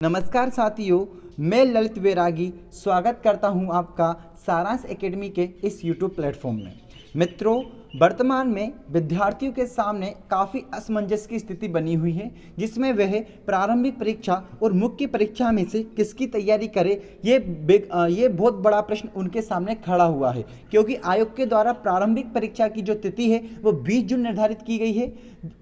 नमस्कार साथियों, मैं ललित वैरागी स्वागत करता हूं आपका सारांश एकेडमी के इस यूट्यूब प्लेटफॉर्म में। मित्रों, वर्तमान में विद्यार्थियों के सामने काफ़ी असमंजस की स्थिति बनी हुई है, जिसमें वह प्रारंभिक परीक्षा और मुख्य परीक्षा में से किसकी तैयारी करे, ये बहुत बड़ा प्रश्न उनके सामने खड़ा हुआ है। क्योंकि आयोग के द्वारा प्रारंभिक परीक्षा की जो तिथि है वो 20 जून निर्धारित की गई है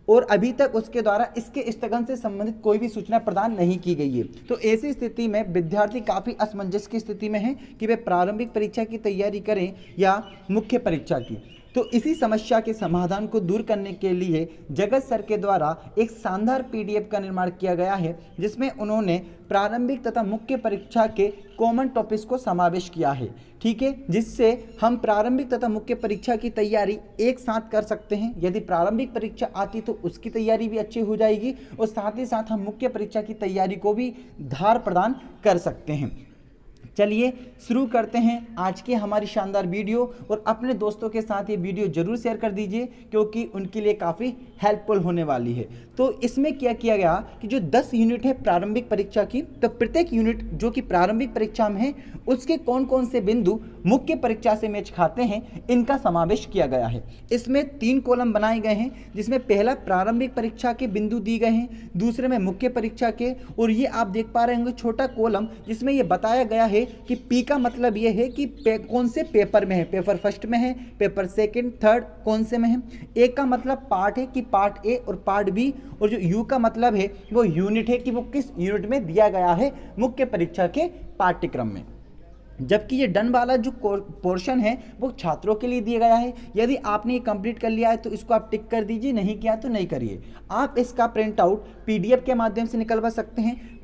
और अभी तक उसके द्वारा इसके स्थगन से संबंधित कोई भी सूचना प्रदान नहीं की गई है। तो ऐसी स्थिति में विद्यार्थी काफ़ी असमंजस की स्थिति में है कि वे प्रारंभिक परीक्षा की तैयारी करें या मुख्य परीक्षा की। तो इसी समस्या के समाधान को दूर करने के लिए जगत सर के द्वारा एक शानदार पीडीएफ का निर्माण किया गया है, जिसमें उन्होंने प्रारंभिक तथा मुख्य परीक्षा के कॉमन टॉपिक्स को समावेश किया है। ठीक है, जिससे हम प्रारंभिक तथा मुख्य परीक्षा की तैयारी एक साथ कर सकते हैं। यदि प्रारंभिक परीक्षा आती तो उसकी तैयारी भी अच्छी हो जाएगी और साथ ही साथ हम मुख्य परीक्षा की तैयारी को भी धार प्रदान कर सकते हैं। चलिए शुरू करते हैं आज की हमारी शानदार वीडियो, और अपने दोस्तों के साथ ये वीडियो जरूर शेयर कर दीजिए क्योंकि उनके लिए काफ़ी हेल्पफुल होने वाली है। तो इसमें क्या किया गया कि जो 10 यूनिट है प्रारंभिक परीक्षा की, तो प्रत्येक यूनिट जो कि प्रारंभिक परीक्षा में है उसके कौन कौन से बिंदु मुख्य परीक्षा से मैच खाते हैं, इनका समावेश किया गया है। इसमें 3 कॉलम बनाए गए हैं, जिसमें पहला प्रारंभिक परीक्षा के बिंदु दिए गए हैं, दूसरे में मुख्य परीक्षा के, और ये आप देख पा रहे होंगे छोटा कॉलम जिसमें ये बताया गया है कि पी का मतलब ये है कि कौन से पेपर में है, पेपर फर्स्ट में है, पेपर सेकंड, थर्ड, कौन से में है। ए का मतलब पार्ट है कि पार्ट ए और पार्ट बी, और जो यू का मतलब है वो यूनिट है कि वो किस यूनिट में दिया गया है मुख्य परीक्षा के पाठ्यक्रम में। जबकि ये डन वाला जो पोर्शन है वो छात्रों के लिए दिया गया है। यदि आपने ये कंप्लीट कर लिया है तो इसको आप टिक कर दीजिए, नहीं किया तो नहीं करिए। आप इसका प्रिंट आउट पीडीएफ के माध्यम से निकलवा सकते हैं।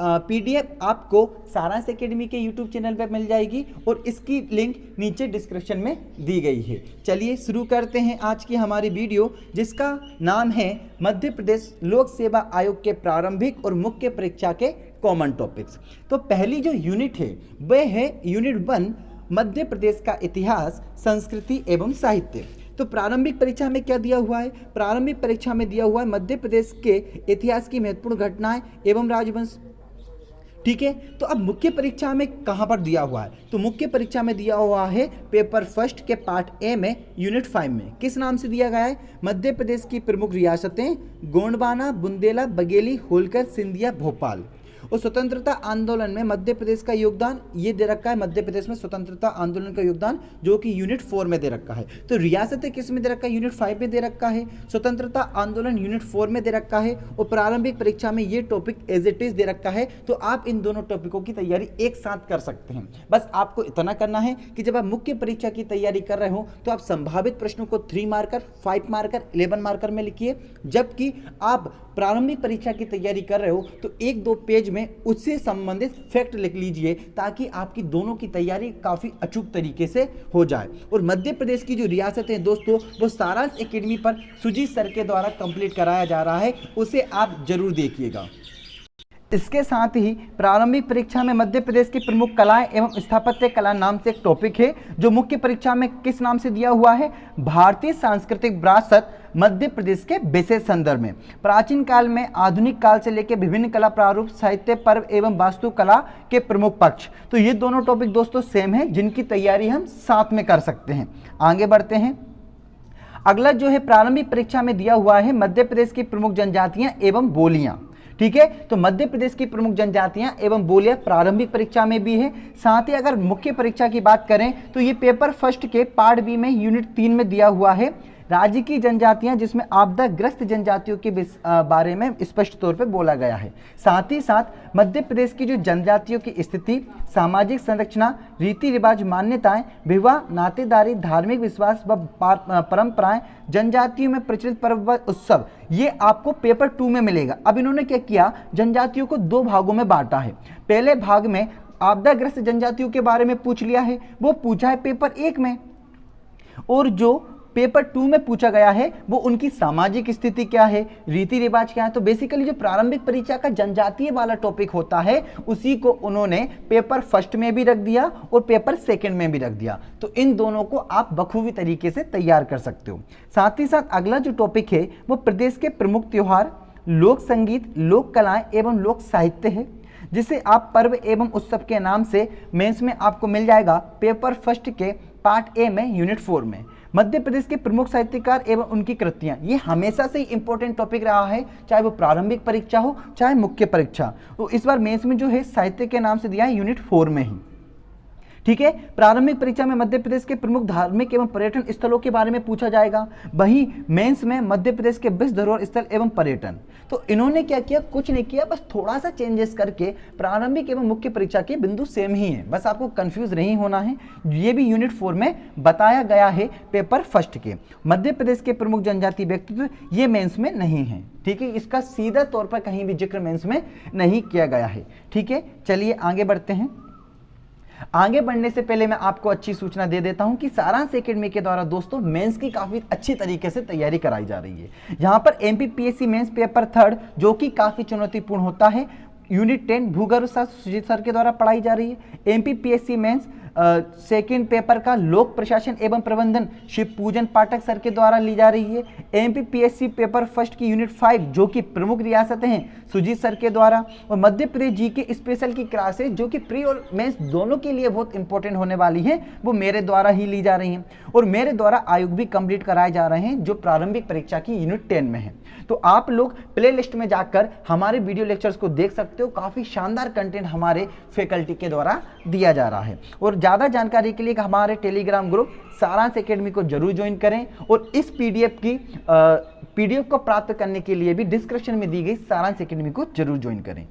पीडीएफ आपको सारांश एकेडमी के यूट्यूब चैनल पर मिल जाएगी और इसकी लिंक नीचे डिस्क्रिप्शन में दी गई है। चलिए शुरू करते हैं आज की हमारी वीडियो, जिसका नाम है मध्य प्रदेश लोक सेवा आयोग के प्रारंभिक और मुख्य परीक्षा के कॉमन टॉपिक्स। तो पहली जो यूनिट है वह है यूनिट 1, मध्य प्रदेश का इतिहास, संस्कृति एवं साहित्य। तो प्रारंभिक परीक्षा में क्या दिया हुआ है? प्रारंभिक परीक्षा में दिया हुआ है मध्य प्रदेश के इतिहास की महत्वपूर्ण घटनाएं एवं राजवंश। ठीक है, तो अब मुख्य परीक्षा में कहां पर दिया हुआ है? तो मुख्य परीक्षा में दिया हुआ है पेपर फर्स्ट के पार्ट ए में यूनिट 5 में। किस नाम से दिया गया है? मध्य प्रदेश की प्रमुख रियासतें, गोंडवाना, बुंदेला, बघेली, होलकर, सिंधिया, भोपाल। और स्वतंत्रता आंदोलन में मध्य प्रदेश का योगदान ये दे रखा है, मध्य प्रदेश में स्वतंत्रता आंदोलन का योगदान, जो कि यूनिट 4 में दे रखा है। तो रियासतें किस में दे रखा है? यूनिट 5 में दे रखा है। स्वतंत्रता आंदोलन यूनिट 4 में दे रखा है और प्रारंभिक परीक्षा में ये टॉपिक एज इट इज दे रखा है। तो आप इन दोनों टॉपिकों की तैयारी एक साथ कर सकते हैं। बस आपको इतना करना है कि जब आप मुख्य परीक्षा की तैयारी कर रहे हो तो आप संभावित प्रश्नों को 3 मार्कर, 5 मार्कर, 11 मार्कर में लिखिए। जबकि आप प्रारंभिक परीक्षा की तैयारी कर रहे हो तो 1-2 पेज में उससे संबंधित फैक्ट लिख लीजिए, ताकि आपकी दोनों की तैयारी काफ़ी अचूक तरीके से हो जाए। और मध्य प्रदेश की जो रियासत है दोस्तों, वो सारांश एकेडमी पर सुजीत सर के द्वारा कंप्लीट कराया जा रहा है, उसे आप जरूर देखिएगा। इसके साथ ही प्रारंभिक परीक्षा में मध्य प्रदेश की प्रमुख कलाएं एवं स्थापत्य कला नाम से एक टॉपिक है, जो मुख्य परीक्षा में किस नाम से दिया हुआ है? भारतीय सांस्कृतिक विरासत मध्य प्रदेश के विशेष संदर्भ में। प्राचीन काल में आधुनिक काल से लेकर विभिन्न कला प्रारूप, साहित्य, पर्व एवं वास्तुकला के प्रमुख पक्ष। तो ये दोनों टॉपिक दोस्तों सेम है, जिनकी तैयारी हम साथ में कर सकते हैं। आगे बढ़ते हैं। अगला जो है प्रारंभिक परीक्षा में दिया हुआ है मध्य प्रदेश की प्रमुख जनजातियां एवं बोलियां। ठीक है, तो मध्य प्रदेश की प्रमुख जनजातियां एवं बोलियां प्रारंभिक परीक्षा में भी है। साथ ही अगर मुख्य परीक्षा की बात करें तो ये पेपर फर्स्ट के पार्ट बी में यूनिट 3 में दिया हुआ है, राज्य की जनजातियां, जिसमें आपदाग्रस्त जनजातियों के बारे में स्पष्ट तौर पे बोला गया है। साथ ही साथ मध्य प्रदेश की जो जनजातियों की स्थिति, सामाजिक संरचना, रीति रिवाज, मान्यताएं, विवाह, नातेदारी, धार्मिक विश्वास व परंपराएं, जनजातियों में प्रचलित पर्व उत्सव, ये आपको पेपर 2 में मिलेगा। अब इन्होंने क्या किया, जनजातियों को 2 भागों में बांटा है। पहले भाग में आपदाग्रस्त जनजातियों के बारे में पूछ लिया है, वो पूछा है पेपर 1 में, और जो पेपर 2 में पूछा गया है वो उनकी सामाजिक स्थिति क्या है, रीति रिवाज क्या है। तो बेसिकली जो प्रारंभिक परीक्षा का जनजातीय वाला टॉपिक होता है उसी को उन्होंने पेपर फर्स्ट में भी रख दिया और पेपर सेकंड में भी रख दिया। तो इन दोनों को आप बखूबी तरीके से तैयार कर सकते हो। साथ ही साथ अगला जो टॉपिक है वो प्रदेश के प्रमुख त्योहार, लोक संगीत, लोक कलाएं एवं लोक साहित्य है। जिसे आप पर्व एवं उत्सव के नाम से मेंस में आपको मिल जाएगा पेपर फर्स्ट के पार्ट ए में यूनिट 4 में। मध्य प्रदेश के प्रमुख साहित्यकार एवं उनकी कृतियां, ये हमेशा से ही इंपॉर्टेंट टॉपिक रहा है, चाहे वो प्रारंभिक परीक्षा हो चाहे मुख्य परीक्षा। तो इस बार मेंस में जो है साहित्य के नाम से दिया है यूनिट 4 में ही। ठीक है, प्रारंभिक परीक्षा में मध्य प्रदेश के प्रमुख धार्मिक एवं पर्यटन स्थलों के बारे में पूछा जाएगा। वहीं मेंस में मध्य प्रदेश के 20 धरोहर स्थल एवं पर्यटन। तो इन्होंने क्या किया, कुछ नहीं किया, बस थोड़ा सा चेंजेस करके प्रारंभिक एवं मुख्य परीक्षा के बिंदु सेम ही है, बस आपको कंफ्यूज नहीं होना है। ये भी यूनिट 4 में बताया गया है पेपर फर्स्ट के। मध्य प्रदेश के प्रमुख जनजातीय व्यक्तित्व ये मेंस में नहीं है। ठीक है, इसका सीधा तौर पर कहीं भी जिक्र मेंस में नहीं किया गया है। ठीक है, चलिए आगे बढ़ते हैं। आगे बढ़ने से पहले मैं आपको अच्छी सूचना दे देता हूं कि सारांश एकेडमी के द्वारा दोस्तों मेंस की काफी अच्छी तरीके से तैयारी कराई जा रही है। यहां पर एमपीपीएससी मेंस पेपर 3 जो कि काफी चुनौतीपूर्ण होता है, यूनिट 10 भूगर्भ शास्त्र सुजीत सर के द्वारा पढ़ाई जा रही है। एमपीपीएससी मेंस सेकेंड पेपर का लोक प्रशासन एवं प्रबंधन शिव पूजन पाठक सर के द्वारा ली जा रही है। एमपीपीएससी पेपर फर्स्ट की यूनिट 5 जो कि प्रमुख रियासतें हैं सुजीत सर के द्वारा, और मध्य प्रदेश जी के स्पेशल की क्लासेज जो कि प्री और मेंस दोनों के लिए बहुत इंपॉर्टेंट होने वाली है, वो मेरे द्वारा ही ली जा रही हैं। और मेरे द्वारा आयोग भी कंप्लीट कराए जा रहे हैं जो प्रारंभिक परीक्षा की यूनिट 10 में है। तो आप लोग प्ले लिस्ट में जाकर हमारे वीडियो लेक्चर्स को देख सकते हो, काफी शानदार कंटेंट हमारे फैकल्टी के द्वारा दिया जा रहा है। और ज़्यादा जानकारी के लिए हमारे टेलीग्राम ग्रुप सारांश एकेडमी को जरूर ज्वाइन करें, और इस पीडीएफ को प्राप्त करने के लिए भी डिस्क्रिप्शन में दी गई सारांश एकेडमी को जरूर ज्वाइन करें।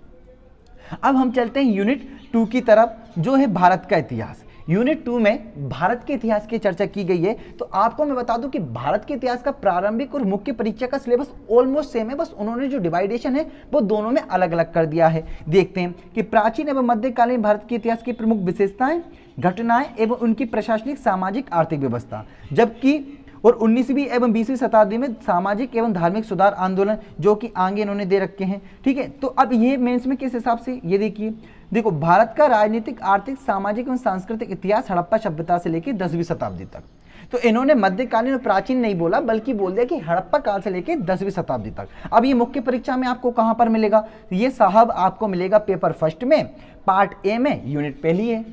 अब हम चलते हैं यूनिट 2 की तरफ, जो है भारत का इतिहास। यूनिट 2 में भारत के इतिहास की चर्चा की गई है। तो आपको मैं बता दूं कि भारत के इतिहास का प्रारंभिक और मुख्य परीक्षा का सिलेबस ऑलमोस्ट सेम है, बस उन्होंने जो डिवाइडेशन है वो दोनों में अलग अलग कर दिया है। देखते हैं कि प्राचीन एवं मध्यकालीन भारत के इतिहास की प्रमुख विशेषताएं, घटनाएं एवं उनकी प्रशासनिक सामाजिक आर्थिक व्यवस्था, जबकि और 19वीं एवं 20वीं शताब्दी में सामाजिक एवं धार्मिक सुधार आंदोलन जो कि आगे इन्होंने दे रखे हैं। ठीक है, तो अब ये मेंस में किस हिसाब से, ये देखिए, देखो भारत का राजनीतिक आर्थिक सामाजिक एवं सांस्कृतिक इतिहास हड़प्पा सभ्यता से लेकर 10वीं शताब्दी तक। तो इन्होंने मध्यकालीन और प्राचीन नहीं बोला, बल्कि बोल दिया कि हड़प्पा काल से लेकर 10वीं शताब्दी तक। अब ये मुख्य परीक्षा में आपको कहां पर मिलेगा, ये साहब आपको मिलेगा पेपर फर्स्ट में पार्ट ए में यूनिट पहली है।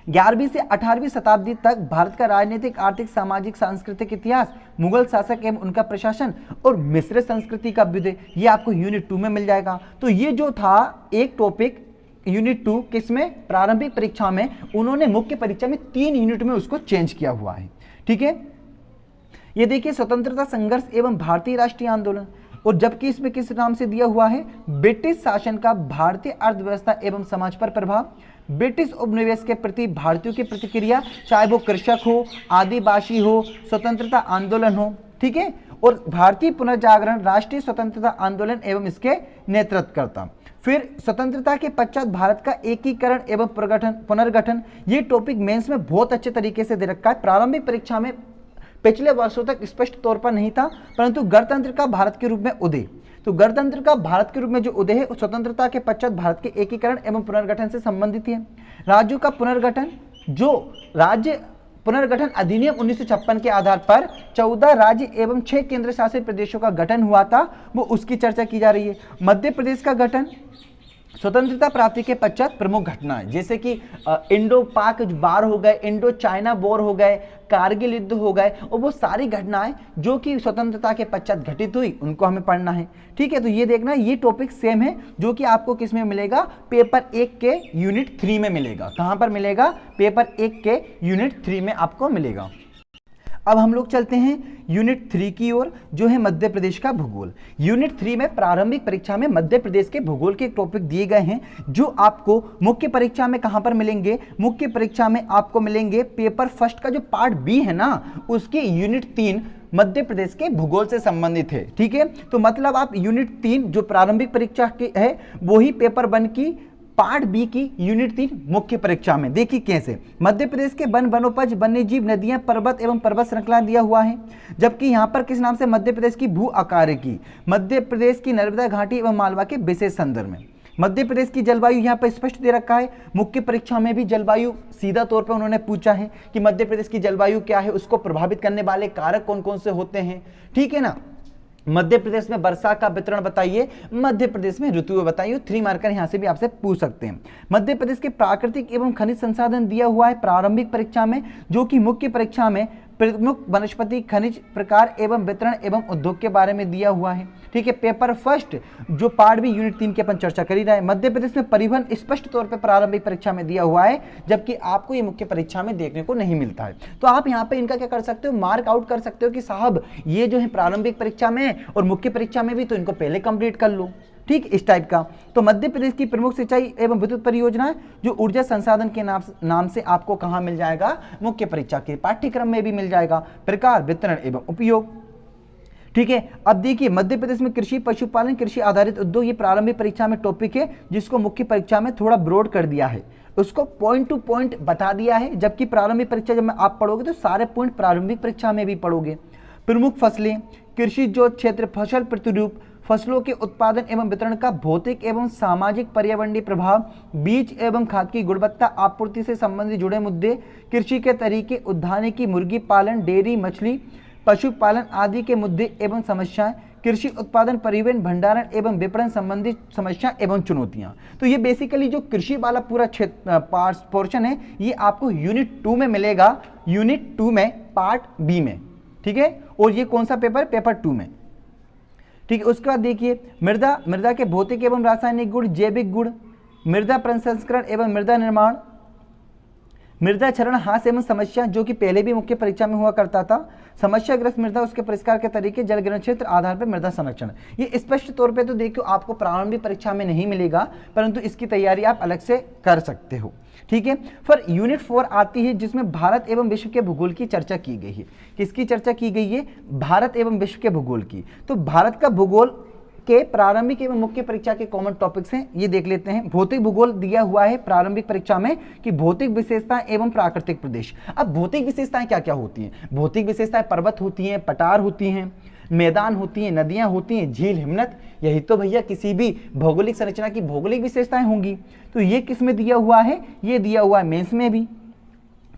11वीं से 18वीं शताब्दी तक भारत का राजनीतिक आर्थिक सामाजिक सांस्कृतिक इतिहास, मुगल शासक एवं उनका प्रशासन और मिश्रित संस्कृति का अभ्युदय, ये आपको यूनिट 2 में मिल जाएगा। तो ये जो था एक टॉपिक यूनिट 2 किसमें, प्रारंभिक परीक्षा में, उन्होंने मुख्य परीक्षा में 3 यूनिट में उसको चेंज किया हुआ है। ठीक है, ये देखिए स्वतंत्रता संघर्ष एवं भारतीय राष्ट्रीय आंदोलन, और जबकि इसमें किस नाम से दिया हुआ है, ब्रिटिश शासन का भारतीय अर्थव्यवस्था एवं समाज पर प्रभाव, ब्रिटिश उपनिवेश के प्रति भारतीयों की प्रतिक्रिया, चाहे वो कृषक हो, आदिवासी हो, स्वतंत्रता आंदोलन हो। ठीक है, और भारतीय पुनर्जागरण, राष्ट्रीय स्वतंत्रता आंदोलन एवं इसके नेतृत्वकर्ता। फिर स्वतंत्रता के पश्चात भारत का एकीकरण एवं पुनर्गठन, ये टॉपिक मेंस में बहुत अच्छे तरीके से दे रखा है। प्रारंभिक परीक्षा में पिछले वर्षों तक स्पष्ट तौर पर नहीं था, परंतु गणतंत्र का भारत के रूप में उदय, तो गणतंत्र का भारत के रूप में जो उदय है स्वतंत्रता के पश्चात भारत के एकीकरण एवं पुनर्गठन से संबंधित है। राज्यों का पुनर्गठन, जो राज्य पुनर्गठन अधिनियम 1956 के आधार पर 14 राज्य एवं 6 केंद्र शासित प्रदेशों का गठन हुआ था, वो उसकी चर्चा की जा रही है। मध्य प्रदेश का गठन, स्वतंत्रता प्राप्ति के पश्चात प्रमुख घटनाएं, जैसे कि इंडो पाक वार हो गए, इंडो चाइना वॉर हो गए, कारगिल युद्ध हो गए, और वो सारी घटनाएं जो कि स्वतंत्रता के पश्चात घटित हुई, उनको हमें पढ़ना है। ठीक है, तो ये देखना, ये टॉपिक सेम है जो कि आपको किस में मिलेगा, पेपर 1 के यूनिट 3 में मिलेगा। कहां पर मिलेगा, पेपर 1 के यूनिट 3 में आपको मिलेगा। अब हम लोग चलते हैं यूनिट 3 की ओर, जो है मध्य प्रदेश का भूगोल। यूनिट 3 में प्रारंभिक परीक्षा में मध्य प्रदेश के भूगोल के टॉपिक दिए गए हैं, जो आपको मुख्य परीक्षा में कहां पर मिलेंगे, मुख्य परीक्षा में आपको मिलेंगे पेपर फर्स्ट का जो पार्ट बी है ना, उसके यूनिट 3 मध्य प्रदेश के भूगोल से संबंधित है। ठीक है, तो मतलब आप यूनिट 3 जो प्रारंभिक परीक्षा के है, वो ही पेपर 1 की पार्ट बी की यूनिट 3 मुख्य परीक्षा में। देखिए कैसे, मध्य प्रदेश के वन, वनोपज, वन्यजीव, नदियां, पर्वत एवं पर्वत श्रृंखला दिया हुआ है। जबकि यहां पर किस नाम से, मध्य प्रदेश की भू आकार की, मध्य प्रदेश की नर्मदा घाटी एवं मालवा के विशेष संदर्भ में। मध्य प्रदेश की जलवायु यहाँ पर स्पष्ट दे रखा है। मुख्य परीक्षा में भी जलवायु सीधा तौर पर उन्होंने पूछा है कि मध्य प्रदेश की जलवायु क्या है, उसको प्रभावित करने वाले कारक कौन कौन से होते हैं। ठीक है ना, मध्य प्रदेश में वर्षा का वितरण बताइए, मध्य प्रदेश में ऋतु बताइए। 3 मार्कर यहां से भी आपसे पूछ सकते हैं। मध्य प्रदेश के प्राकृतिक एवं खनिज संसाधन दिया हुआ है प्रारंभिक परीक्षा में, जो कि मुख्य परीक्षा में प्रमुख वनस्पति खनिज प्रकार एवं वितरण एवं उद्योग के बारे में दिया हुआ है। ठीक है, पेपर फर्स्ट जो पार्ट भी यूनिट 3 के अपन चर्चा कर ही रहे हैं। मध्य प्रदेश में परिवहन स्पष्ट तौर पे प्रारंभिक परीक्षा में दिया हुआ है, जबकि आपको ये मुख्य परीक्षा में देखने को नहीं मिलता है। तो आप यहाँ पे इनका क्या कर सकते हो, मार्क आउट कर सकते हो कि साहब ये जो है प्रारंभिक परीक्षा में और मुख्य परीक्षा में भी, तो इनको पहले कंप्लीट कर लो। ठीक, इस टाइप का। तो मध्य प्रदेश की प्रमुख सिंचाई एवं विद्युत परियोजनाएं जो ऊर्जा संसाधन के नाम से आपको कहां मिल जाएगा, मुख्य परीक्षा के पाठ्यक्रम में भी मिल जाएगा। प्रकार, वितरण एवं उपयोग। ठीक है, अब देखिए मध्य प्रदेश में कृषि, पशुपालन, कृषि आधारित उद्योग, ये प्रारंभिक परीक्षा में टॉपिक है, जिसको मुख्य परीक्षा में थोड़ा ब्रॉड कर दिया है, उसको पॉइंट टू पॉइंट बता दिया है। जबकि प्रारंभिक परीक्षा जब आप पढ़ोगे तो सारे पॉइंट प्रारंभिक परीक्षा में भी पढ़ोगे। प्रमुख फसलें, कृषि जोत क्षेत्र, फसल प्रतिरूप, फसलों के उत्पादन एवं वितरण का भौतिक एवं सामाजिक पर्यावरणीय प्रभाव, बीज एवं खाद की गुणवत्ता, आपूर्ति से संबंधित जुड़े मुद्दे, कृषि के तरीके, उद्यानिकी, मुर्गी पालन, डेयरी, मछली पशुपालन आदि के मुद्दे एवं समस्याएं, कृषि उत्पादन, परिवहन, भंडारण एवं विपणन संबंधित समस्या एवं चुनौतियां। तो ये बेसिकली जो कृषि वाला पूरा क्षेत्र पोर्शन है, ये आपको यूनिट 2 में मिलेगा, यूनिट 2 में पार्ट बी में। ठीक है, और ये कौन सा पेपर, पेपर 2 में। ठीक है, उसके बाद देखिए मृदा के भौतिक एवं रासायनिक गुण, जैविक गुण, मृदा प्रसंस्करण एवं मृदा निर्माण, मृदा क्षरण, हास एवं समस्या, जो कि पहले भी मुख्य परीक्षा में हुआ करता था, समस्याग्रस्त मृदा, उसके परिष्कार के तरीके, जल ग्रहण क्षेत्र, आधार पर मृदा संरक्षण। ये स्पष्ट तौर पे तो देखो आपको प्रारंभिक परीक्षा में नहीं मिलेगा, परंतु इसकी तैयारी आप अलग से कर सकते हो। ठीक है, फिर यूनिट 4 आती है, जिसमें भारत एवं विश्व के भूगोल की चर्चा की गई है। किसकी चर्चा की गई है, भारत एवं विश्व के भूगोल की। तो भारत का भूगोल के प्रारंभिक एवं मुख्य परीक्षा के कॉमन टॉपिक्स हैं, ये देख लेते हैं। भौतिक भूगोल दिया हुआ है प्रारंभिक परीक्षा में कि भौतिक विशेषताएं एवं प्राकृतिक प्रदेश। अब भौतिक विशेषताएं क्या क्या होती हैं, भौतिक विशेषताएं पर्वत होती हैं, पठार होती हैं, मैदान होती हैं, नदियां होती हैं, झील, हिमनद, यही तो भैया किसी भी भौगोलिक संरचना की भौगोलिक विशेषताएं होंगी। तो ये किस में दिया हुआ है, ये दिया हुआ है मेंस में भी।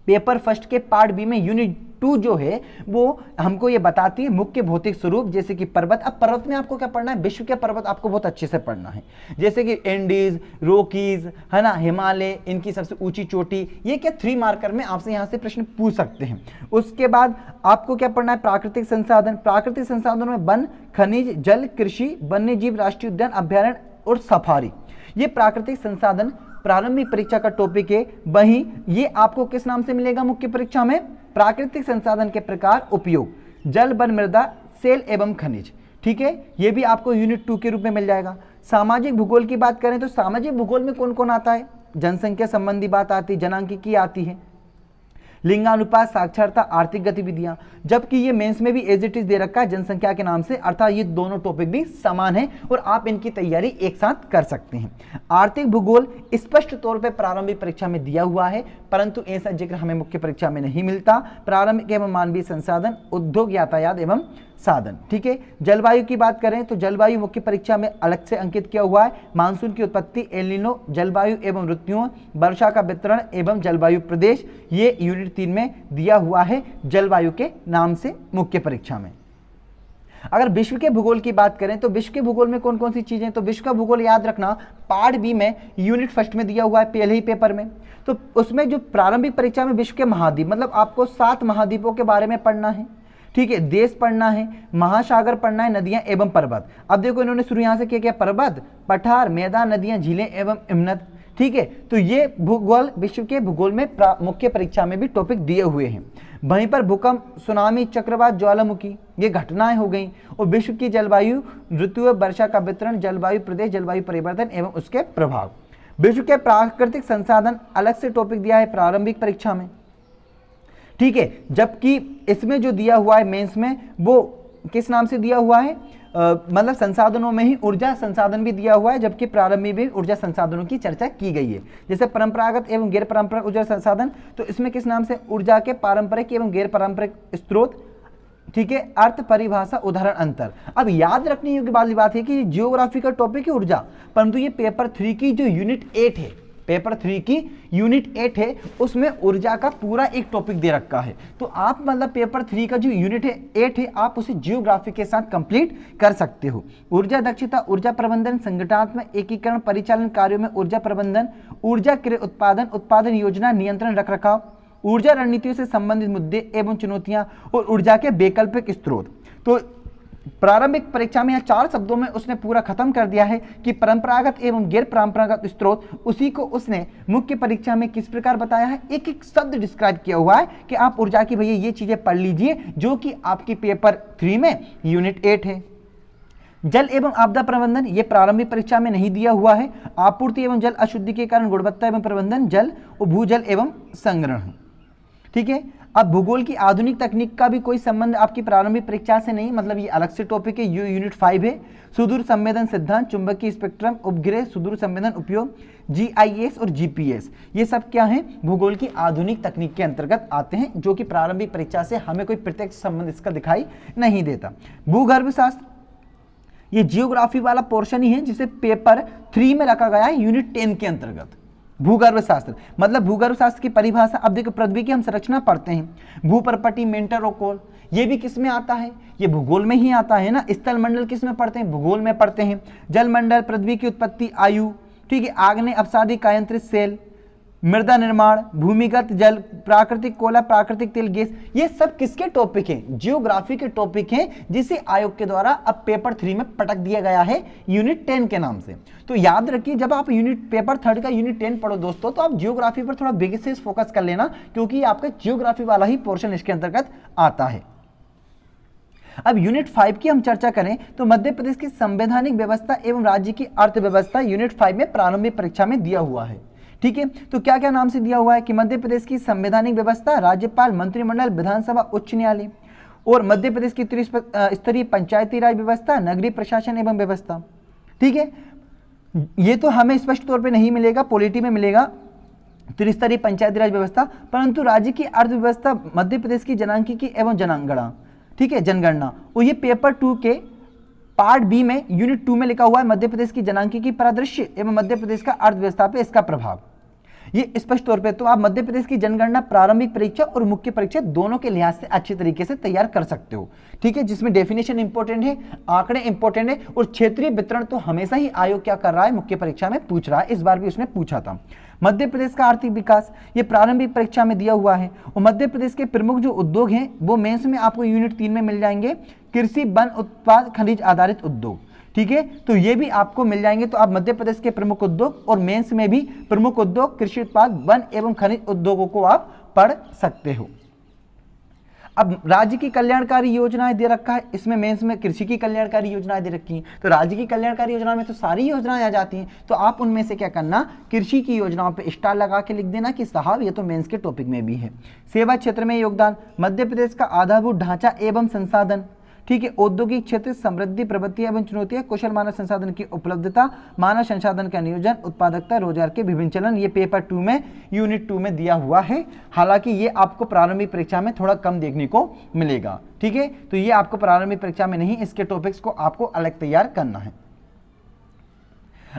पेपर फर्स्ट के पार्ट बी में यूनिट 2 जो है वो हमको ये बताती है मुख्य भौतिक स्वरूप, जैसे कि पर्वत। अब पर्वत में आपको क्या पढ़ना है, विश्व के पर्वत आपको बहुत अच्छे से पढ़ना है, जैसे कि एंडीज, रॉकीज, है ना, हिमालय, इनकी सबसे ऊंची चोटी। ये क्या 3 मार्कर में आपसे यहाँ से प्रश्न पूछ सकते हैं। उसके बाद आपको क्या पढ़ना है, प्राकृतिक संसाधन। प्राकृतिक संसाधनों में वन, खनिज, जल, कृषि, वन्य जीव, राष्ट्रीय उद्यान, अभ्यारण्य और सफारी। ये प्राकृतिक संसाधन प्रारंभिक परीक्षा का टॉपिक है। वहीं ये आपको किस नाम से मिलेगा मुख्य परीक्षा में, प्राकृतिक संसाधन के प्रकार, उपयोग, जल, वन, मृदा, सेल एवं खनिज। ठीक है, ये भी आपको यूनिट 2 के रूप में मिल जाएगा। सामाजिक भूगोल की बात करें तो सामाजिक भूगोल में कौन कौन आता है, जनसंख्या संबंधी बात आती है, जनांकिकी आती है, लिंगानुपात, साक्षरता, आर्थिक गतिविधियां। जबकि ये मेंस में भी एज इट इज दे रखा है जनसंख्या के नाम से, अर्थात ये दोनों टॉपिक भी समान है और आप इनकी तैयारी एक साथ कर सकते हैं। आर्थिक भूगोल स्पष्ट तौर पे प्रारंभिक परीक्षा में दिया हुआ है, परंतु ऐसा जिक्र हमें मुख्य परीक्षा में नहीं मिलता। प्रारंभिक एवं मानवीय संसाधन, उद्योग, यातायात एवं साधन। ठीक है, जलवायु की बात करें तो जलवायु मुख्य परीक्षा में अलग से अंकित किया हुआ है। मानसून की उत्पत्ति, एल नीनो, जलवायु एवं ऋतुओं, वर्षा का वितरण एवं जलवायु प्रदेश, ये यूनिट 3 में दिया हुआ है जलवायु के नाम से मुख्य परीक्षा में। अगर विश्व के भूगोल की बात करें तो विश्व के भूगोल में कौन कौन सी चीजें, तो विश्व का भूगोल याद रखना पार्ट बी में यूनिट फर्स्ट में दिया हुआ है पहले ही पेपर में। तो उसमें जो प्रारंभिक परीक्षा में विश्व के महाद्वीप, मतलब आपको 7 महाद्वीपों के बारे में पढ़ना है। ठीक है, देश पढ़ना है, महासागर पढ़ना है, नदियां एवं पर्वत। अब देखो इन्होंने शुरू यहां से किया, पर्वत, पठार, मैदान, नदियां, झीलें एवं हिमनद। ठीक है, तो ये भूगोल विश्व के भूगोल में मुख्य परीक्षा में भी टॉपिक दिए हुए हैं। वहीं पर भूकंप, सुनामी, चक्रवात, ज्वालामुखी, ये घटनाएं हो गई। और विश्व की जलवायु, ऋतु, वर्षा का वितरण, जलवायु प्रदेश, जलवायु परिवर्तन एवं उसके प्रभाव। विश्व के प्राकृतिक संसाधन अलग से टॉपिक दिया है प्रारंभिक परीक्षा में। ठीक है, जबकि इसमें जो दिया हुआ है मेंस में वो किस नाम से दिया हुआ है, मतलब संसाधनों में ही ऊर्जा संसाधन भी दिया हुआ है, जबकि प्रारंभिक में ऊर्जा संसाधनों की चर्चा की गई है। जैसे परंपरागत एवं गैर परंपरागत ऊर्जा संसाधन, तो इसमें किस नाम से, ऊर्जा के पारंपरिक एवं गैर पारंपरिक स्रोत। ठीक है, अर्थ, परिभाषा, उदाहरण, अंतर। अब याद रखने योग्य वाली बात है कि जियोग्राफी का टॉपिक है ऊर्जा, परंतु ये पेपर 3 की जो यूनिट 8 है पेपर 3 की यूनिट 8 है, उसमें ऊर्जा का पूरा एक टॉपिक दे रखा है। तो आप मतलब पेपर 3 का जो यूनिट है 8 है, आप उसे जियोग्राफी के साथ कंप्लीट कर सकते हो। ऊर्जा दक्षता, ऊर्जा प्रबंधन, संगठनात्मक एकीकरण, परिचालन कार्यों में ऊर्जा प्रबंधन, ऊर्जा क्रय उत्पादन, उत्पादन योजना, नियंत्रण, रखरखाव, ऊर्जा रणनीतियों से संबंधित मुद्दे एवं चुनौतियां और ऊर्जा के वैकल्पिक स्रोत। तो प्रारंभिक परीक्षा में 4 शब्दों में उसने पूरा खत्म कर दिया है कि परंपरागत एवं गैर परंपरागत स्रोत, उसी को उसने मुख्य परीक्षा में किस प्रकार बताया है, एक एक शब्द डिस्क्राइब किया हुआ है कि आप ऊर्जा की भैया ये चीजें पढ़ लीजिए, जो कि आपकी पेपर 3 में यूनिट 8 है। जल एवं आपदा प्रबंधन, ये प्रारंभिक परीक्षा में नहीं दिया हुआ है। आपूर्ति एवं जल अशुद्धि के कारण गुणवत्ता एवं प्रबंधन, जल और भूजल एवं संग्रहण। ठीक है, अब भूगोल की आधुनिक तकनीक का भी कोई संबंध आपकी प्रारंभिक परीक्षा से नहीं, मतलब ये अलग से टॉपिक है, यूनिट 5 है। सुदूर संवेदन सिद्धांत, चुंबकीय स्पेक्ट्रम, उपग्रह, सुदूर संवेदन उपयोग, GIS और GPS, ये सब क्या है, भूगोल की आधुनिक तकनीक के अंतर्गत आते हैं, जो कि प्रारंभिक परीक्षा से हमें कोई प्रत्यक्ष संबंध इसका दिखाई नहीं देता। भूगर्भ शास्त्र, ये जियोग्राफी वाला पोर्शन ही है जिसे पेपर 3 में रखा गया है यूनिट 10 के अंतर्गत। भूगर्भ शास्त्र मतलब भूगर्भ शास्त्र की परिभाषा, अब देखो पृथ्वी की हम संरचना पढ़ते हैं, भूपर्पटी, मेंटर और कोर, ये भी किस में आता है, ये भूगोल में ही आता है ना। स्थल मंडल किस में पढ़ते हैं, भूगोल में पढ़ते हैं। जल मंडल, पृथ्वी की उत्पत्ति, आयु, ठीक है, आग्नेय अपसादी कायंत्रित सेल, मृदा निर्माण, भूमिगत जल, प्राकृतिक कोयला, प्राकृतिक तेल, गैस, ये सब किसके टॉपिक हैं, जियोग्राफी के टॉपिक हैं, जिसे आयोग के द्वारा अब पेपर 3 में पटक दिया गया है यूनिट 10 के नाम से। तो याद रखिए, जब आप पेपर 3 का यूनिट 10 पढ़ो दोस्तों, तो आप जियोग्राफी पर थोड़ा विशेष फोकस कर लेना, क्योंकि आपका जियोग्राफी वाला ही पोर्शन इसके अंतर्गत आता है। अब यूनिट 5 की हम चर्चा करें तो मध्य प्रदेश की संवैधानिक व्यवस्था एवं राज्य की अर्थव्यवस्था यूनिट 5 में प्रारंभिक परीक्षा में दिया हुआ है। ठीक है, तो क्या क्या नाम से दिया हुआ है कि मध्य प्रदेश की संवैधानिक व्यवस्था, राज्यपाल, मंत्रिमंडल, विधानसभा, उच्च न्यायालय, और मध्य प्रदेश की त्रिस्तरीय पंचायती राज व्यवस्था, नगरीय प्रशासन एवं व्यवस्था। ठीक है, ये तो हमें स्पष्ट तौर पे नहीं मिलेगा, पॉलिटी में मिलेगा त्रिस्तरीय पंचायती राज व्यवस्था, परंतु राज्य की अर्थव्यवस्था, मध्य प्रदेश की जनांकिकी एवं जनगणना, ठीक है, जनगणना, और ये पेपर 2 के पार्ट बी में यूनिट 2 में लिखा हुआ है, मध्य प्रदेश की जनांकिकी परिदृश्य एवं मध्य प्रदेश का अर्थव्यवस्था पे इसका प्रभाव, ये स्पष्ट तौर पे। तो आप मध्य प्रदेश की जनगणना प्रारंभिक परीक्षा और मुख्य परीक्षा दोनों के लिहाज से अच्छी तरीके से तैयार कर सकते हो। ठीक है, जिसमें डेफिनेशन इंपॉर्टेंट है, आंकड़े इंपॉर्टेंट है, और क्षेत्रीय वितरण तो हमेशा ही आयोग क्या कर रहा है, मुख्य परीक्षा में पूछ रहा है, इस बार भी उसने पूछा था। मध्य प्रदेश का आर्थिक विकास, ये प्रारंभिक परीक्षा में दिया हुआ है, और मध्य प्रदेश के प्रमुख जो उद्योग हैं वो मेंस में आपको यूनिट 3 में मिल जाएंगे, कृषि, वन उत्पाद, खनिज आधारित उद्योग। ठीक है, तो ये भी आपको मिल जाएंगे। तो आप मध्य प्रदेश के प्रमुख उद्योग और मेंस में भी प्रमुख उद्योग, कृषि उत्पाद, वन एवं खनिज उद्योगों को आप पढ़ सकते हो। अब राज्य की कल्याणकारी योजनाएं दे रखा है, इसमें मेंस में कृषि की कल्याणकारी योजनाएं दे रखी हैं, तो राज्य की कल्याणकारी योजना में तो सारी योजनाएं आ जाती हैं, तो आप उनमें से क्या करना, कृषि की योजनाओं पे स्टार लगा के लिख देना कि साहब ये तो मेंस के टॉपिक में भी है। सेवा क्षेत्र में योगदान, मध्य प्रदेश का आधारभूत ढांचा एवं संसाधन, ठीक है, औद्योगिक क्षेत्र, समृद्धि, प्रवृत्ति एवं चुनौतियां, कुशल मानव संसाधन की उपलब्धता, मानव संसाधन का नियोजन, उत्पादकता, रोजगार के विभिन्न चलन, ये पेपर 2 में यूनिट 2 में दिया हुआ है। हालांकि ये आपको प्रारंभिक परीक्षा में थोड़ा कम देखने को मिलेगा। ठीक है, तो ये आपको प्रारंभिक परीक्षा में नहीं, इसके टॉपिक्स को आपको अलग तैयार करना है।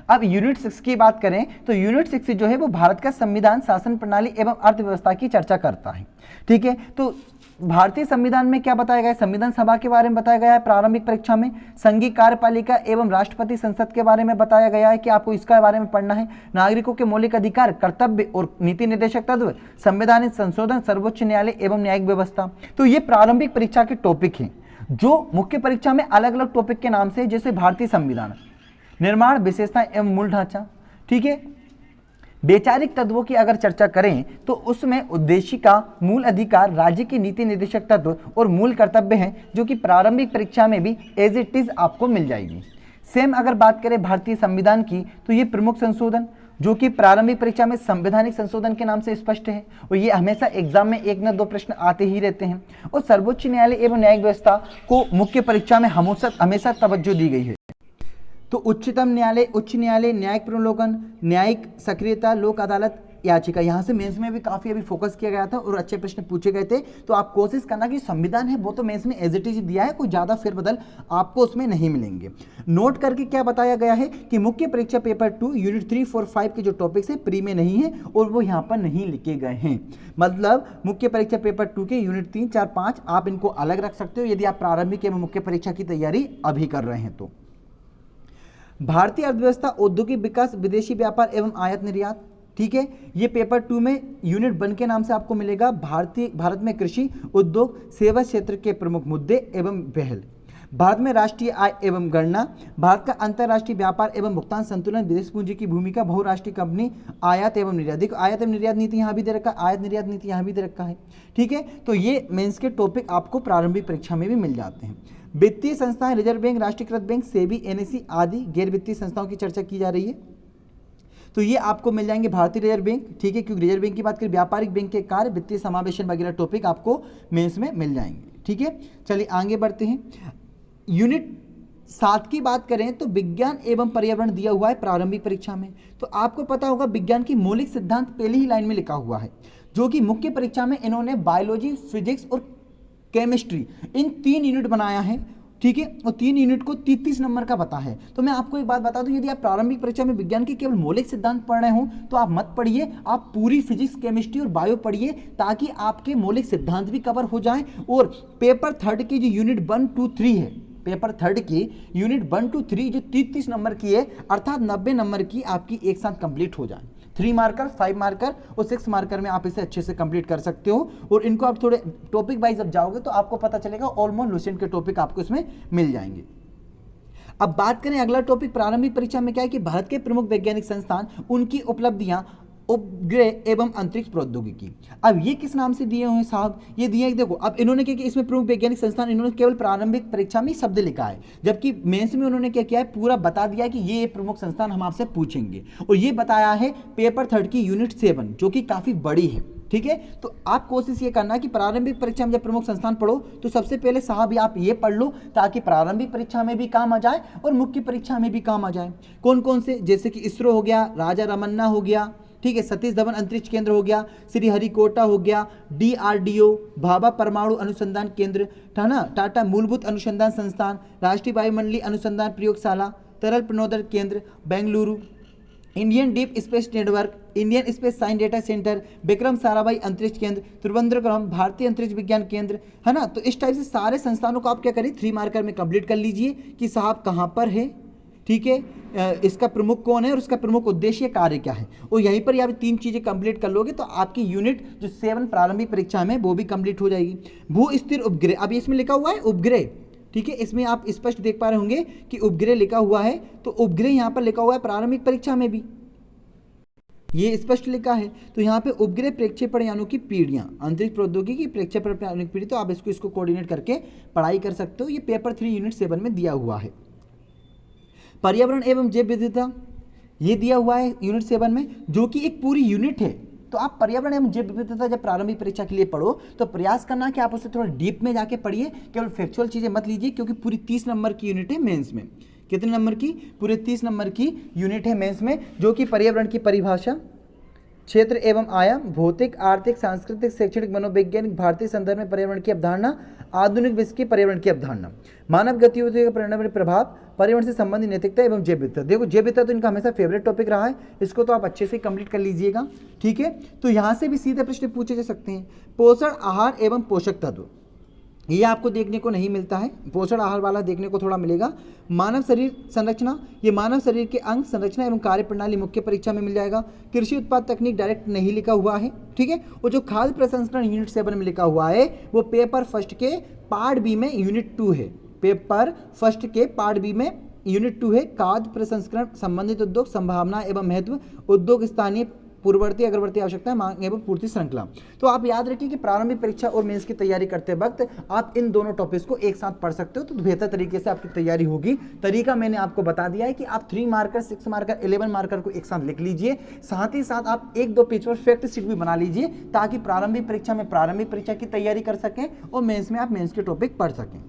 अब यूनिट 6 की बात करें तो यूनिट 6 जो है वो भारत का संविधान, शासन प्रणाली एवं अर्थव्यवस्था की चर्चा करता है। ठीक है, तो भारतीय संविधान में क्या बताया गया है, संविधान सभा के बारे में बताया गया है प्रारंभिक परीक्षा में, संघीय कार्यपालिका एवं राष्ट्रपति संसद के बारे में बताया गया है कि आपको इसका बारे में पढ़ना है, नागरिकों के मौलिक अधिकार, कर्तव्य और नीति निर्देशक तत्व, संवैधानिक संशोधन, सर्वोच्च न्यायालय एवं न्यायिक व्यवस्था। तो ये प्रारंभिक परीक्षा के टॉपिक हैं, जो मुख्य परीक्षा में अलग अलग टॉपिक के नाम से, जैसे भारतीय संविधान, निर्माण, विशेषता एवं मूल ढांचा। ठीक है, वैचारिक तत्वों की अगर चर्चा करें तो उसमें उद्देशिका, मूल अधिकार, राज्य की नीति निर्देशक तत्व और मूल कर्तव्य हैं, जो कि प्रारंभिक परीक्षा में भी एज इट इज आपको मिल जाएगी। सेम अगर बात करें भारतीय संविधान की तो ये प्रमुख संशोधन, जो कि प्रारंभिक परीक्षा में संवैधानिक संशोधन के नाम से स्पष्ट है, और ये हमेशा एग्जाम में 1 न 2 प्रश्न आते ही रहते हैं। और सर्वोच्च न्यायालय एवं न्यायिक व्यवस्था को मुख्य परीक्षा में हमेशा तवज्जो दी गई है। तो उच्चतम न्यायालय, उच्च न्यायालय, न्यायिक प्रलोभन, न्यायिक सक्रियता, लोक अदालत, याचिका, यहाँ से मेंस में भी काफ़ी अभी फोकस किया गया था और अच्छे प्रश्न पूछे गए थे। तो आप कोशिश करना कि संविधान है वो तो मेंस में एज इट इज दिया है, कोई ज़्यादा फेरबदल आपको उसमें नहीं मिलेंगे। नोट करके क्या बताया गया है कि मुख्य परीक्षा पेपर 2 यूनिट 3, 4, 5 के जो टॉपिक्स है प्री में नहीं है और वो यहाँ पर नहीं लिखे गए हैं। मतलब मुख्य परीक्षा पेपर 2 के यूनिट 3, 4, 5 आप इनको अलग रख सकते हो यदि आप प्रारंभिक एवं मुख्य परीक्षा की तैयारी अभी कर रहे हैं तो। भारतीय अर्थव्यवस्था, औद्योगिक विकास, विदेशी व्यापार एवं आयात निर्यात, ठीक है, ये पेपर 2 में यूनिट 1 के नाम से आपको मिलेगा। भारत में कृषि, उद्योग, सेवा क्षेत्र के प्रमुख मुद्दे एवं पहल, भारत में राष्ट्रीय आय एवं गणना, भारत का अंतर्राष्ट्रीय व्यापार एवं भुगतान संतुलन, विदेश पूंजी की भूमिका, बहुराष्ट्रीय कंपनी, आयात एवं निर्यात। देखो आयात एवं निर्यात नीति यहाँ भी दे रखा है, आयात निर्यात नीति यहाँ भी दे रखा है, ठीक है। तो ये मेंस के टॉपिक आपको प्रारंभिक परीक्षा में भी मिल जाते हैं। वित्तीय संस्थाएं, रिजर्व बैंक, राष्ट्रीयकृत बैंक, सेबी, एनएसई आदि गैर वित्तीय संस्थाओं की चर्चा की जा रही है। तो ये आपको मिल जाएंगे भारतीय रिजर्व बैंक, ठीक है, क्योंकि रिजर्व बैंक की बात करें, व्यापारिक बैंक के कार्य, वित्तीय समावेशन वगैरह टॉपिक आपको मेंस में मिल जाएंगे, ठीक है। चलिए आगे बढ़ते हैं। यूनिट 7 की बात करें तो विज्ञान एवं पर्यावरण दिया हुआ है प्रारंभिक परीक्षा में। तो आपको पता होगा विज्ञान की मौलिक सिद्धांत पहली ही लाइन में लिखा हुआ है, जो कि मुख्य परीक्षा में इन्होंने बायोलॉजी, फिजिक्स और केमिस्ट्री इन 3 यूनिट बनाया है, ठीक है, और 3 यूनिट को 33 नंबर का बता है। तो मैं आपको एक बात बता दूं, यदि आप प्रारंभिक परीक्षा में विज्ञान के केवल मौलिक सिद्धांत पढ़ रहे हो तो आप मत पढ़िए, आप पूरी फिजिक्स, केमिस्ट्री और बायो पढ़िए ताकि आपके मौलिक सिद्धांत भी कवर हो जाएं। और पेपर 3 की जो यूनिट 1, 2, 3 है, पेपर 3 की यूनिट 1, 2, 3 जो 33 नंबर की है, अर्थात 90 नंबर की आपकी एक साथ कंप्लीट हो जाए। 3 मार्कर, 5 मार्कर और 6 मार्कर में आप इसे अच्छे से कंप्लीट कर सकते हो। और इनको आप थोड़े टॉपिक वाइज अब जाओगे तो आपको पता चलेगा ऑलमोस्ट लुसेंट के टॉपिक आपको इसमें मिल जाएंगे। अब बात करें अगला टॉपिक प्रारंभिक परीक्षा में क्या है कि भारत के प्रमुख वैज्ञानिक संस्थान, उनकी उपलब्धियां, उपग्रह एवं अंतरिक्ष प्रौद्योगिकी। अब ये किस नाम से दिए हुए हैं साहब, ये दिए हैं, देखो अब इन्होंने क्या किया, इसमें प्रमुख वैज्ञानिक संस्थान इन्होंने केवल प्रारंभिक परीक्षा में शब्द लिखा है, जबकि मेंस में उन्होंने क्या किया है, पूरा बता दिया कि ये प्रमुख संस्थान हम आपसे पूछेंगे। और ये बताया है पेपर 3 की यूनिट 7 जो कि काफी बड़ी है, ठीक है। तो आप कोशिश ये करना कि प्रारंभिक परीक्षा में जब प्रमुख संस्थान पढ़ो तो सबसे पहले साहब आप ये पढ़ लो ताकि प्रारंभिक परीक्षा में भी काम आ जाए और मुख्य परीक्षा में भी काम आ जाए। कौन कौन से, जैसे कि इसरो हो गया, राजा रमन्ना हो गया, ठीक है, सतीश धवन अंतरिक्ष केंद्र हो गया, श्री हरिकोटा हो गया, DRDO, भाभा परमाणु अनुसंधान केंद्र, टाटा मूलभूत अनुसंधान संस्थान, राष्ट्रीय वायुमंडलीय अनुसंधान प्रयोगशाला, तरल प्रणोदन केंद्र Bengaluru, Indian deep space network, Indian space science data centre, Vikram Sarabhai अंतरिक्ष केंद्र, त्रिवेंद्रम भारतीय अंतरिक्ष विज्ञान केंद्र, है ना। तो इस टाइप से सारे संस्थानों को आप क्या करिए 3 मार्कर में कंप्लीट कर लीजिए कि साहब कहाँ पर है, ठीक है, इसका प्रमुख कौन है और इसका प्रमुख उद्देश्य कार्य क्या है। और यहीं पर आप 3 चीजें कंप्लीट कर लोगे तो आपकी यूनिट जो 7 प्रारंभिक परीक्षा में वो भी कंप्लीट हो जाएगी। भू स्थिर उपग्रह, अब इसमें लिखा हुआ है उपग्रह, ठीक है, इसमें आप स्पष्ट देख पा रहे होंगे कि उपग्रह लिखा हुआ है, तो उपग्रह यहाँ पर लिखा हुआ है प्रारंभिक परीक्षा में भी ये स्पष्ट लिखा है। तो यहाँ पे उपग्रह प्रक्षेपण यानी कि पीढ़ियाँ, अंतरिक्ष प्रौद्योगिकी प्रक्षेपण पीढ़ी, तो आप इसको कोऑर्डिनेट करके पढ़ाई कर सकते हो। ये पेपर 3 यूनिट 7 में दिया हुआ है। पर्यावरण एवं जैव विविधता ये दिया हुआ है यूनिट 7 में, जो कि एक पूरी यूनिट है। तो आप पर्यावरण एवं जैव विविधता जब प्रारंभिक परीक्षा के लिए पढ़ो तो प्रयास करना कि आप उसे थोड़ा डीप में जाके पढ़िए, केवल फैक्चुअल चीजें मत लीजिए, क्योंकि पूरी 30 नंबर की यूनिट है मेंस में। कितने नंबर की? पूरे 30 नंबर की यूनिट है मेंस में, जो कि पर्यावरण की परिभाषा, क्षेत्र एवं आयाम, भौतिक, आर्थिक, सांस्कृतिक, शैक्षणिक, मनोवैज्ञानिक, भारतीय संदर्भ में पर्यावरण की अवधारणा, आधुनिक विश्व की पर्यावरण की अवधारणा, मानव गतिविधियों का पर्यावरण प्रभाव, पर्यावरण से संबंधित नैतिकता एवं जैव विविधता। देखो जैव विविधता तो इनका हमेशा फेवरेट टॉपिक रहा है, इसको तो आप अच्छे से कंप्लीट कर लीजिएगा, ठीक है। तो यहाँ से भी सीधे प्रश्न पूछे जा सकते हैं। पोषण आहार एवं पोषक तत्व ये आपको देखने को नहीं मिलता है, पोषण आहार वाला देखने को थोड़ा मिलेगा। मानव शरीर संरचना, ये मानव शरीर के अंग, संरचना एवं कार्य प्रणाली मुख्य परीक्षा में मिल जाएगा। कृषि उत्पाद तकनीक डायरेक्ट नहीं लिखा हुआ है, ठीक है। और जो खाद्य प्रसंस्करण यूनिट 7 में लिखा हुआ है वो पेपर फर्स्ट के पार्ट बी में यूनिट 2 है, पेपर फर्स्ट के पार्ट बी में यूनिट 2 है। खाद्य प्रसंस्करण संबंधित उद्योग, संभावना एवं महत्व, उद्योग, स्थानीय पूर्ववर्ती अग्रवर्ती आवश्यकता, मांग एवं पूर्ति श्रृंखला। तो आप याद रखिए कि प्रारंभिक परीक्षा और मेंस की तैयारी करते वक्त आप इन दोनों टॉपिक्स को एक साथ पढ़ सकते हो, तो बेहतर तरीके से आपकी तैयारी होगी। तरीका मैंने आपको बता दिया है कि आप 3 मार्कर, 6 मार्कर, 11 मार्कर को एक साथ लिख लीजिए, साथ ही साथ आप 1-2 पेज पर फैक्ट शीट भी बना लीजिए, ताकि प्रारंभिक परीक्षा में प्रारंभिक परीक्षा की तैयारी कर सकें और मेंस में आप मेंस के टॉपिक पढ़ सकें।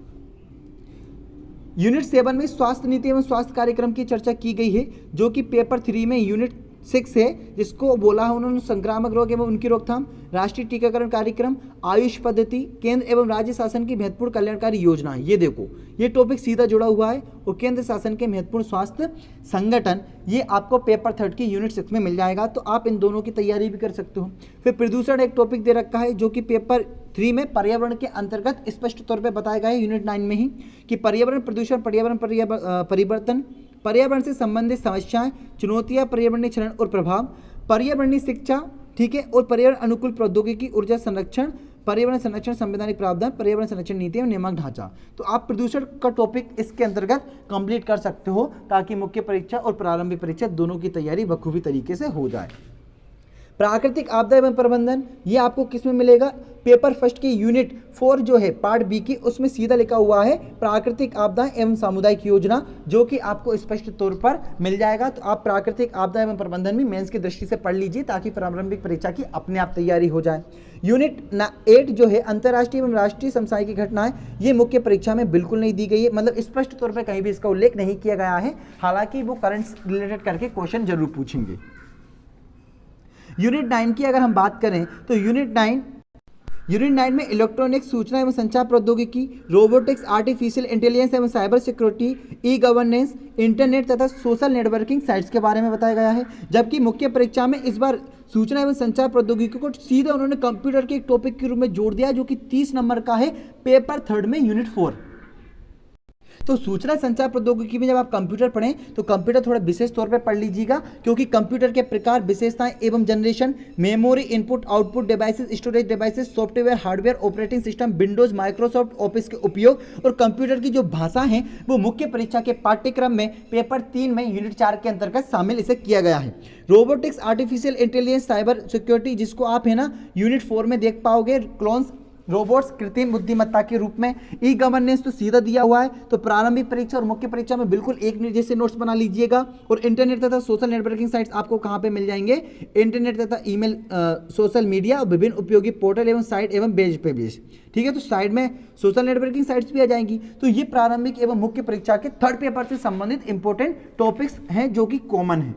यूनिट 7 में स्वास्थ्य नीति एवं स्वास्थ्य कार्यक्रम की चर्चा की गई है, जो कि पेपर 3 में यूनिट 6 है, जिसको बोला है उन्होंने संक्रामक रोग एवं उनकी रोकथाम, राष्ट्रीय टीकाकरण कार्यक्रम, आयुष पद्धति, केंद्र एवं राज्य शासन की महत्वपूर्ण कल्याणकारी योजनाएं। ये देखो, ये टॉपिक सीधा जुड़ा हुआ है। और केंद्र शासन के महत्वपूर्ण स्वास्थ्य संगठन, ये आपको पेपर 3 की यूनिट 6 में मिल जाएगा, तो आप इन दोनों की तैयारी भी कर सकते हो। फिर प्रदूषण एक टॉपिक दे रखा है, जो कि पेपर 3 में पर्यावरण के अंतर्गत स्पष्ट तौर पर बताया गया है यूनिट 9 में ही, कि पर्यावरण प्रदूषण, पर्यावरण परिवर्तन, पर्यावरण से संबंधित समस्याएं, चुनौतियां, पर्यावरणीय क्षरण और प्रभाव, पर्यावरणीय शिक्षा, ठीक है, और पर्यावरण अनुकूल प्रौद्योगिकी, ऊर्जा संरक्षण, पर्यावरण संरक्षण, संवैधानिक प्रावधान, पर्यावरण संरक्षण नीति एवं नियामक ढांचा। तो आप प्रदूषण का टॉपिक इसके अंतर्गत कंप्लीट कर सकते हो, ताकि मुख्य परीक्षा और प्रारंभिक परीक्षा दोनों की तैयारी बखूबी तरीके से हो जाए। प्राकृतिक आपदा एवं प्रबंधन, ये आपको किस में मिलेगा? पेपर फर्स्ट की यूनिट 4 जो है पार्ट बी की, उसमें सीधा लिखा हुआ है प्राकृतिक आपदा एवं सामुदायिक योजना, जो कि आपको स्पष्ट तौर पर मिल जाएगा। तो आप प्राकृतिक आपदा एवं प्रबंधन भी मेंस की दृष्टि से पढ़ लीजिए, ताकि प्रारंभिक परीक्षा की अपने आप तैयारी हो जाए। यूनिट 8 जो है अंतर्राष्ट्रीय एवं राष्ट्रीय समसामयिक घटनाएं, ये मुख्य परीक्षा में बिल्कुल नहीं दी गई है, मतलब स्पष्ट तौर पर कहीं भी इसका उल्लेख नहीं किया गया है। हालांकि वो करंट रिलेटेड करके क्वेश्चन जरूर पूछेंगे। यूनिट 9 की अगर हम बात करें तो यूनिट 9 में इलेक्ट्रॉनिक्स, सूचना एवं संचार प्रौद्योगिकी, रोबोटिक्स, आर्टिफिशियल इंटेलिजेंस एवं cyber security, e governance, internet तथा सोशल नेटवर्किंग साइट्स के बारे में बताया गया है। जबकि मुख्य परीक्षा में इस बार सूचना एवं संचार प्रौद्योगिकी को सीधे उन्होंने कंप्यूटर के एक टॉपिक के रूप में जोड़ दिया, जो कि 30 नंबर का है पेपर 3 में यूनिट 4। तो सूचना संचार प्रौद्योगिकी में जब आप कंप्यूटर पढ़ें तो कंप्यूटर थोड़ा विशेष तौर पे पढ़ लीजिएगा, क्योंकि कंप्यूटर के प्रकार, विशेषताएं एवं generation, memory, input output devices, storage devices, software, hardware, operating system, Windows, Microsoft office के उपयोग और कंप्यूटर की जो भाषा है वो मुख्य परीक्षा के पाठ्यक्रम में पेपर 3 में यूनिट 4 के अंतर्गत शामिल इसे किया गया है। Robotics, artificial intelligence, cyber security, जिसको आप है ना यूनिट 4 में देख पाओगे, क्लोन्स, रोबोट्स, कृत्रिम बुद्धिमत्ता के रूप में। ई गवर्नेंस तो सीधा दिया हुआ है, तो प्रारंभिक परीक्षा और मुख्य परीक्षा में बिल्कुल एक जैसे नोट्स बना लीजिएगा। और इंटरनेट तथा सोशल नेटवर्किंग साइट्स आपको कहाँ पे मिल जाएंगे? इंटरनेट तथा ईमेल, सोशल मीडिया और विभिन्न उपयोगी पोर्टल एवं साइट एवं पेज पे पेज, ठीक है। तो साइड में सोशल नेटवर्किंग साइट्स भी आ जाएंगी। तो ये प्रारंभिक एवं मुख्य परीक्षा के 3rd पेपर से संबंधित इंपॉर्टेंट टॉपिक्स हैं, जो कि कॉमन है।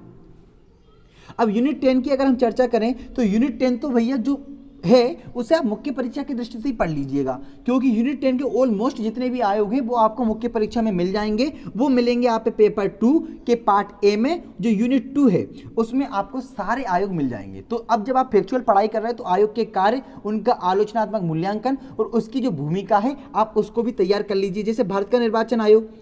अब यूनिट 10 की अगर हम चर्चा करें तो यूनिट 10 तो भैया जो है उसे आप मुख्य परीक्षा की दृष्टि से ही पढ़ लीजिएगा, क्योंकि यूनिट 10 के ऑलमोस्ट जितने भी आयोग हैं वो आपको मुख्य परीक्षा में मिल जाएंगे। वो मिलेंगे आप पे पेपर 2 के पार्ट ए में, जो यूनिट 2 है उसमें आपको सारे आयोग मिल जाएंगे। तो अब जब आप फैक्चुअल पढ़ाई कर रहे हैं तो आयोग के कार्य, उनका आलोचनात्मक मूल्यांकन और उसकी जो भूमिका है आप उसको भी तैयार कर लीजिए। जैसे भारत का निर्वाचन आयोग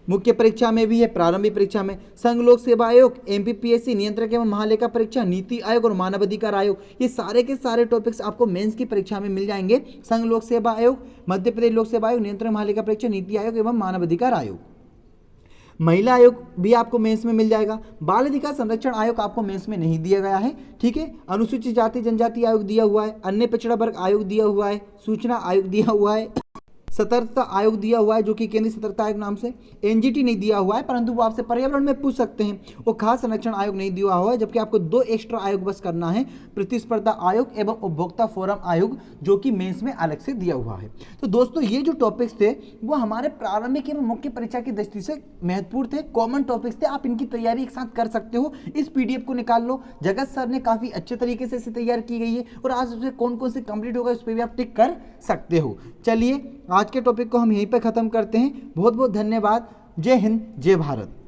मुख्य परीक्षा में भी है, प्रारंभिक परीक्षा में संघ लोक सेवा आयोग, एमपीपीएससी, नियंत्रक एवं महालेखा परीक्षा, नीति आयोग और मानवाधिकार आयोग, ये सारे के सारे टॉपिक्स आपको मेंस की परीक्षा में मिल जाएंगे। संघ लोक सेवा आयोग, मध्य प्रदेश लोक सेवा आयोग, नियंत्रक महालेखा परीक्षा, नीति आयोग एवं मानवाधिकार आयोग। महिला आयोग भी आपको मेंस में मिल जाएगा। बाल अधिकार संरक्षण आयोग आपको मेंस में नहीं दिया गया है, ठीक है। अनुसूचित जाति जनजाति आयोग दिया हुआ है, अन्य पिछड़ा वर्ग आयोग दिया हुआ है, सूचना आयोग दिया हुआ है, सतर्कता आयोग दिया हुआ है जो कि केंद्रीय सतर्कता आयोग नाम से, एनजीटी नहीं दिया हुआ है परंतु वो आपसे पर्यावरण में पूछ सकते हैं, वो खास संरक्षण आयोग नहीं दिया हुआ है। जबकि आपको 2 एक्स्ट्रा आयोग बस करना है, प्रतिस्पर्धा आयोग एवं उपभोक्ता फोरम आयोग जो कि मेंस में अलग से दिया हुआ है। तो दोस्तों ये जो टॉपिक्स थे वो हमारे प्रारंभिक एवं मुख्य परीक्षा की दृष्टि से महत्वपूर्ण थे, कॉमन टॉपिक्स थे। आप इनकी तैयारी एक साथ कर सकते हो। इस पीडीएफ को निकाल लो, जगत सर ने काफी अच्छे तरीके से इसे तैयार की गई है और आज से कौन कौन से कंप्लीट होगा उस पर भी आप टिक कर सकते हो। चलिए आज के टॉपिक को हम यहीं पर खत्म करते हैं। बहुत बहुत धन्यवाद। जय हिंद, जय भारत।